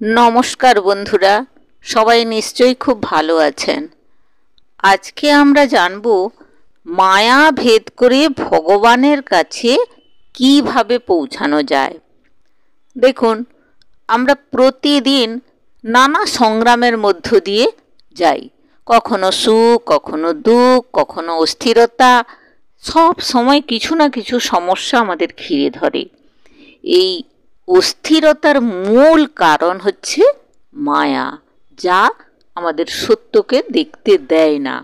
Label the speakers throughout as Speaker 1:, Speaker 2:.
Speaker 1: নমস্কার বন্ধুরা, সবাই নিশ্চয়ই খুব ভালো আছেন। আজকে আমরা জানব মায়া ভেদ করে ভগবানের কাছে কিভাবে পৌঁছানো যায়। দেখুন, আমরা প্রতিদিন নানা সংগ্রামের মধ্য দিয়ে যাই। কখনো সুখ, কখনো দুঃখ, কখনো অস্থিরতা, সব সময় কিছু না কিছু সমস্যা আমাদের ঘিরে ধরে। এই অস্থিরতার মূল কারণ হচ্ছে মায়া, যা আমাদের সত্যকে দেখতে দেয় না।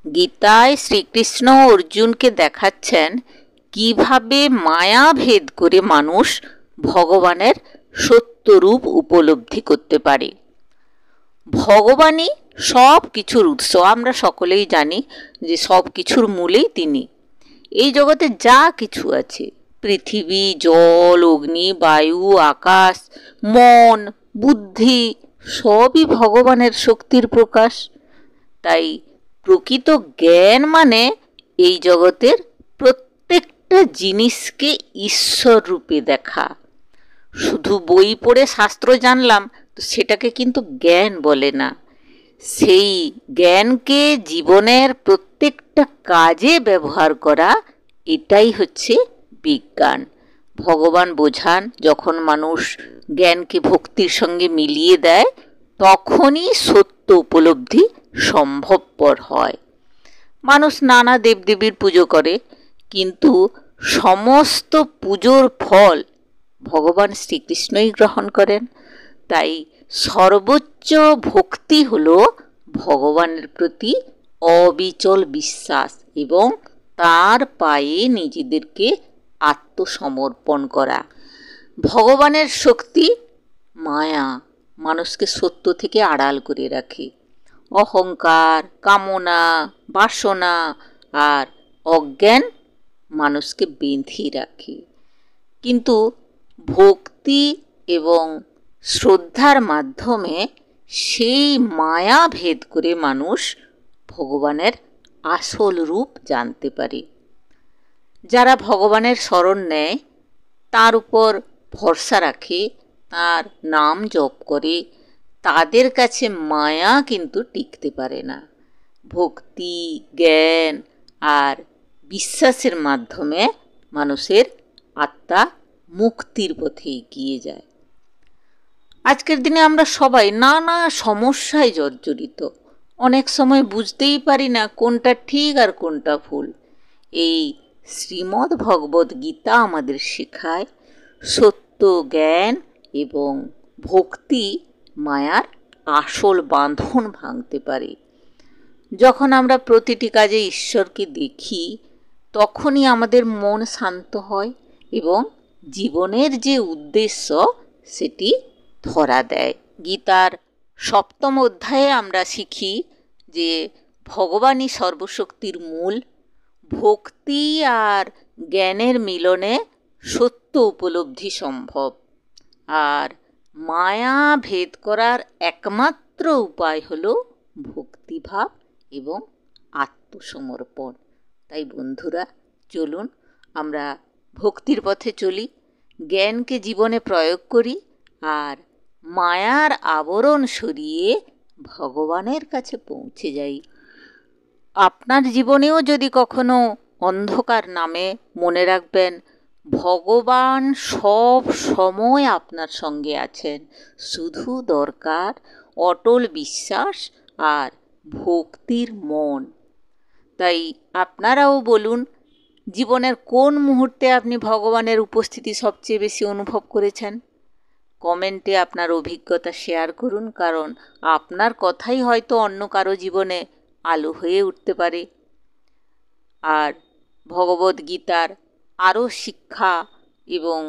Speaker 1: গীতায় শ্রীকৃষ্ণ অর্জুনকে দেখাচ্ছেন কিভাবে মায়া ভেদ করে মানুষ ভগবানের সত্যরূপ উপলব্ধি করতে পারে। ভগবানই সব কিছুর উৎস। আমরা সকলেই জানি যে সব কিছুর মূলেই তিনি। এই জগতে যা কিছু আছে, পৃথিবী, জল, অগ্নি, বায়ু, আকাশ, মন, বুদ্ধি, সবই ভগবানের শক্তির প্রকাশ। তাই প্রকৃত জ্ঞান মানে এই জগতের প্রত্যেকটা জিনিসকে ঈশ্বর রূপে দেখা। শুধু বই পড়ে শাস্ত্র জানলাম তো সেটাকে কিন্তু জ্ঞান বলে না। সেই জ্ঞানকে জীবনের প্রত্যেকটা কাজে ব্যবহার করা, এটাই হচ্ছে বিজ্ঞান। ভগবান বোঝান, যখন মানুষ জ্ঞানকে ভক্তির সঙ্গে মিলিয়ে দেয় তখনই সত্য উপলব্ধি সম্ভবপর হয়। মানুষ নানা দেবদেবীর পুজো করে, কিন্তু সমস্ত পুজোর ফল ভগবান শ্রীকৃষ্ণই গ্রহণ করেন। তাই সর্বোচ্চ ভক্তি হলো ভগবানের প্রতি অবিচল বিশ্বাস এবং তার পায়ে নিজেদেরকে আত্মসমর্পণ করা। ভগবানের শক্তি মায়া মানুষকে সত্য থেকে আড়াল করে রাখে। অহংকার, কামনা, বাসনা আর অজ্ঞান মানুষকে বেঁধে রাখে। কিন্তু ভক্তি এবং শ্রদ্ধার মাধ্যমে সেই মায়া ভেদ করে মানুষ ভগবানের আসল রূপ জানতে পারে। যারা ভগবানের শরণ নেয়, তার উপর ভরসা রাখে, তার নাম জপ করে, তাদের কাছে মায়া কিন্তু টিকতে পারে না। ভক্তি, জ্ঞান আর বিশ্বাসের মাধ্যমে মানুষের আত্মা মুক্তির পথে এগিয়ে যায়। আজকের দিনে আমরা সবাই নানা সমস্যায় জর্জরিত। অনেক সময় বুঝতেই পারি না কোনটা ঠিক আর কোনটা ভুল। এই শ্রীমদ্ ভগবদ্ গীতা আমাদের শেখায় সত্য জ্ঞান এবং ভক্তি মায়ার আসল বাঁধন ভাঙতে পারে। যখন আমরা প্রতিটি কাজে ঈশ্বরকে দেখি, তখনই আমাদের মন শান্ত হয় এবং জীবনের যে উদ্দেশ্য সেটি ধরা দেয়। গীতার 7ম অধ্যায়ে আমরা শিখি যে ভগবানই সর্বশক্তির মূল। ভক্তি আর জ্ঞানের মিলনে সত্য উপলব্ধি সম্ভব। আর মায়া ভেদ করার একমাত্র উপায় হলো ভক্তিভাব এবং আত্মসমর্পণ। তাই বন্ধুরা, চলুন আমরা ভক্তির পথে চলি, জ্ঞানকে জীবনে প্রয়োগ করি আর মায়ার আবরণ সরিয়ে ভগবানের কাছে পৌঁছে যাই। আপনার জীবনেও যদি কখনো অন্ধকার নামে, মনে রাখবেন ভগবান সব সময় আপনার সঙ্গে আছেন। শুধু দরকার অটল বিশ্বাস আর ভক্তির মন। তাই আপনারাও বলুন, জীবনের কোন মুহূর্তে আপনি ভগবানের উপস্থিতি সবচেয়ে বেশি অনুভব করেছেন? কমেন্টে আপনার অভিজ্ঞতা শেয়ার করুন, কারণ আপনার কথাই হয়তো অন্য কারো জীবনে আলো হয়ে উঠতে পারে। আর ভগবদ্গীতার আরও শিক্ষা এবং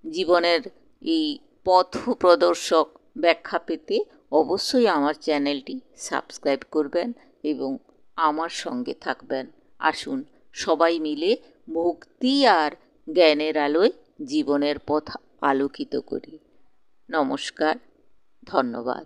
Speaker 1: জীবনের এই পথ প্রদর্শক ব্যাখ্যা পেতে অবশ্যই আমার চ্যানেলটি সাবস্ক্রাইব করবেন এবং আমার সঙ্গে থাকবেন। আসুন সবাই মিলে ভক্তি আর জ্ঞানের আলোয় জীবনের পথ আলোকিত করি। নমস্কার, ধন্যবাদ।